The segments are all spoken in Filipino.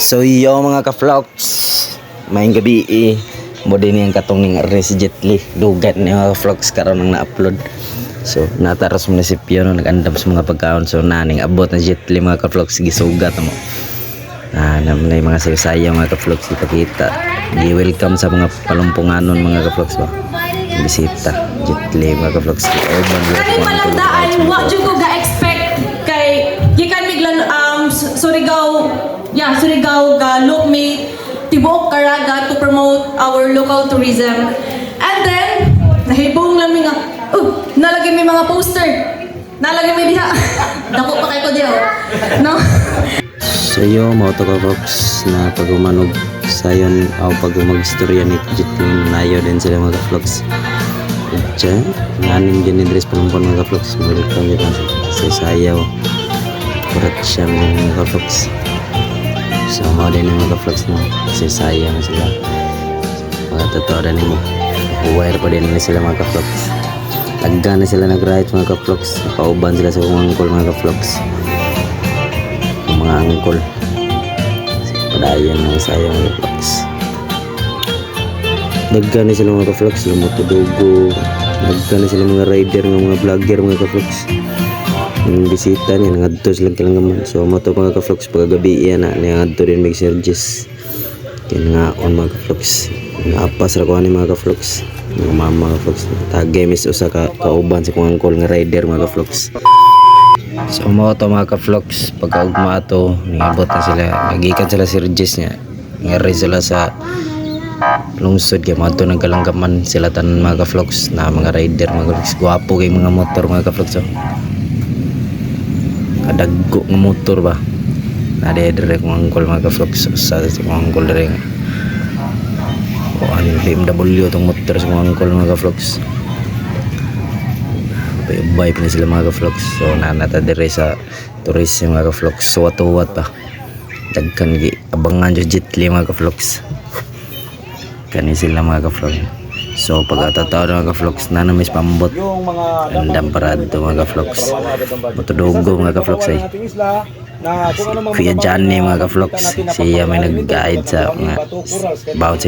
So yo mga ka-vlogs, maayong gabi mo din yung katong ning Res Jetli dugat ni mga ka-vlogs karon nang na-upload. So nataros mo na si Pio no, nag-andam sa mga pagkaon. So naning abot na Jetli mga ka-vlogs, gisugat mo. Namlay mga sayang mga ka-vlogs, ipakita. Gi-welcome sa mga palumpunganon mga ka-vlogs ba. Bisita Jetli mga ka-vlogs. Kani manungdaan, what you go ga-expect kay gikan miglan Surigao ga look me Tibuok Caraga to promote our local tourism. And then nahibong lang mi nga nalagay mi mga poster. Nalagay mi diha. Dako pa kay ko diha. No. So yo mga ka-vlogs na pagmanog sayon o pagmagistorya ni Jitlin nayo din sila mga ka-vlogs. Diyan, nganin din ni Dres palumpon mga ka-vlogs. Welcome din sa sayaw. Kurat siya mga ka-vlogs. So mga din mga ka-vlogs na kasi sayang sila. Mga totoo na mo. Aware pa din na sila mga ka-vlogs. Tagga na sila nag-ride mga ka-vlogs. Nakauban sila sa mga angkol mga ka-vlogs. Mga angkol. Padayan mga sayang mga ka-vlogs. Dagga na sila mga ka-vlogs. Sila motodogo. Dagga na sila mga rider, mga vlogger mga ka-vlogs. Yung bisita niya nangadto silang kalanggaman. So mo to mga ka-vlogs paggabi yan na nangadto din may surges kaya nga on mga ka-vlogs naapas ra ko ani mga ka-vlogs mga mama mga ka-vlogs tagay mis usa ka kauban sa kong angkol nga rider mga ka-vlogs. So mo to mga ka-vlogs pagkaugma to ningabot na sila nagikan sila surges niya ngari sila sa lungsod kaya mga to nagkalanggaman sila tanan mga ka-vlogs na mga rider mga ka-vlogs guwapo kay mga motor mga ka-vlogs. So kadaggo ng motor ba nadedere kong angkol mga ka-vlogs sa kong angkol rin o ano BMW itong motor sa kong angkol mga ka-vlogs bayab na sila mga ka-vlogs. So nanatadere sa turis yung mga ka-vlogs suwat-uwat pa dagkan abangan yung Jetli mga ka-vlogs kani sila mga ka-vlogs. So pagkatataw na mga ka-vlogs na namis pambot andam parado mga ka-vlogs motodogo mga ka-vlogs ay Kuya Johnny mga ka-vlogs siya may nag-guide sa mga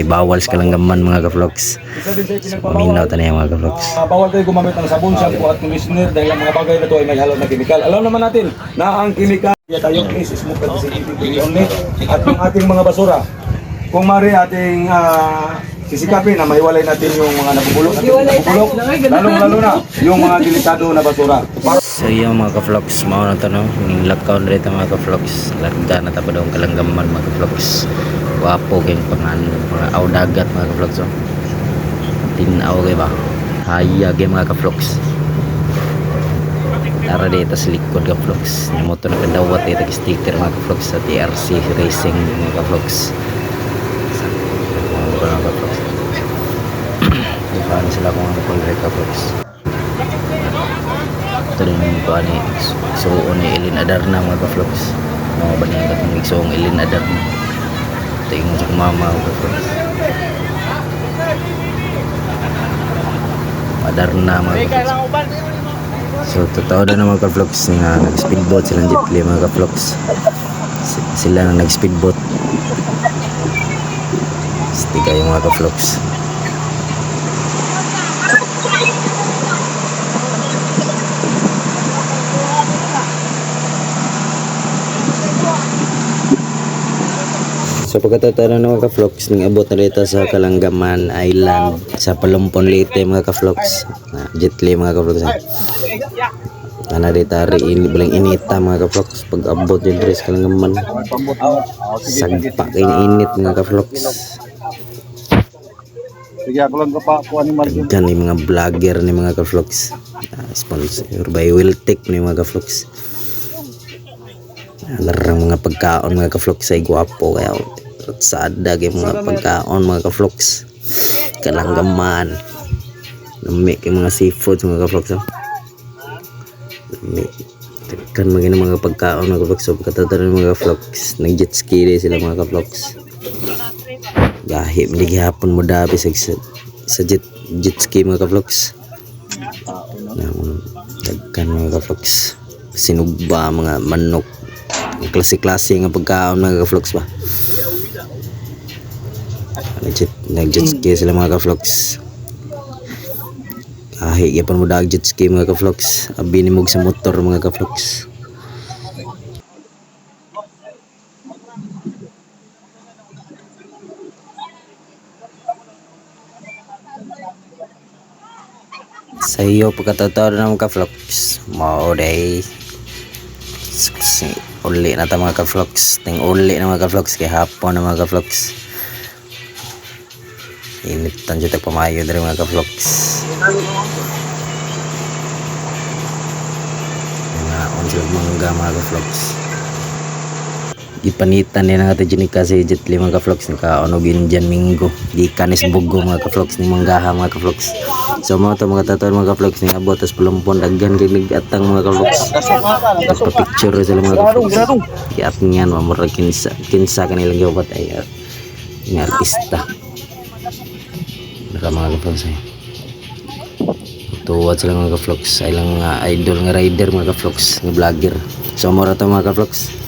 bawal sa kalanggaman mga ka-vlogs. So paminaw ta na mga ka-vlogs. Bawal tayo gumamit ng sabon, shampoo at conditioner dahil ang mga bagay na ito ay may halo na chemical. Alam naman natin na ang chemical tayo is smoke only at yung ating mga basura kung mari ating sisikapin na maiwalay natin yung mga nabubulok lalo na yung mga delikado na basura. So yung mga ka-vlogs mao na to no ning lockdown rito mga ka-vlogs larga na tapos daw kalanggaman mga ka-vlogs wapo kay pangan mga awdagat mga ka-vlogs. So tinaw kay ba hayag kay mga ka-vlogs tara dito sa likod ka-vlogs yung motor na kadawat dito sticker mga ka-vlogs sa TRC Racing mga ka-vlogs. Mga ka-vlogs bukan sila kung ano po yung ka-vlogs. Ito rin yung buwan ni suon ni Elin Adarna mga ka-vlogs mga baning katong igsoong Elin Adarna ito yung sa kumama mga ka-vlogs Adarna mga ka-vlogs. So totoo na mga ka-vlogs nga nag-speedboat silang Jetli mga ka-vlogs sila na nag-speedboat stiga yung mga ka-vlogs. So pagkatapos ng mga ka-vlogs nang abot na dito sa Kalanggaman Island sa Palumpon Leyte mga ka-vlogs Jetli mga ka-vlogs na dito bilang inita mga ka-vlogs pag abot yung dress Kalanggaman sagpa kayo init mga ka-vlogs. Yan yung mga vlogger ni mga ka-vlogs sponsor by Wiltec ni mga ka-vlogs larang mga pagkaon mga ka-vlogs ay guwapo kaya sada kay mga pagkaon mga ka-vlogs Kalanggaman nami kay mga seafood mga ka-vlogs kan mga pagkaon mga ka-vlogs. So pagkatapos mga ka-vlogs nag jet ski sila mga ka-vlogs gahi hindi gihapon mo dabi sa jet ski mga ka-vlogs dagkan mga ka-vlogs sinugba mga manok klase-klase nga pagkaon mga ka-vlogs ba. nag-jet ski sila mga ka-vlogs. Kahit yapon mo dag jet ski mga ka-vlogs, abi ni mog sa motor mga ka-vlogs. Sa iyo pagkatotoo na mga ka-vlogs, mao day uli na ta mga ka-vlogs, ting uli na mga ka-vlogs kay hapon na mga ka-vlogs. Init tan jud pamayo diri mga ka-vlogs. Sila mangga mga ka-vlogs. Ipanitan din natin dyan kasi jet li mga ka-vlogs nakaunogin dyan minggo gikan is bugo mga ka-vlogs ni manggaha mga ka-vlogs. So mga to mga tataon mga ka-vlogs ni abot tas pelumpon daghan kay nag-atang mga ka-vlogs. Nagpa-picture sila mga ka-vlogs. Kaya niyan mamura kinsa kanilang gawat ay ng artista. Naka mga ka-vlogs ay tuwad sila mga ka-vlogs ay lang idol nga rider mga ka-vlogs nga vlogger. So mura to mga ka-vlogs.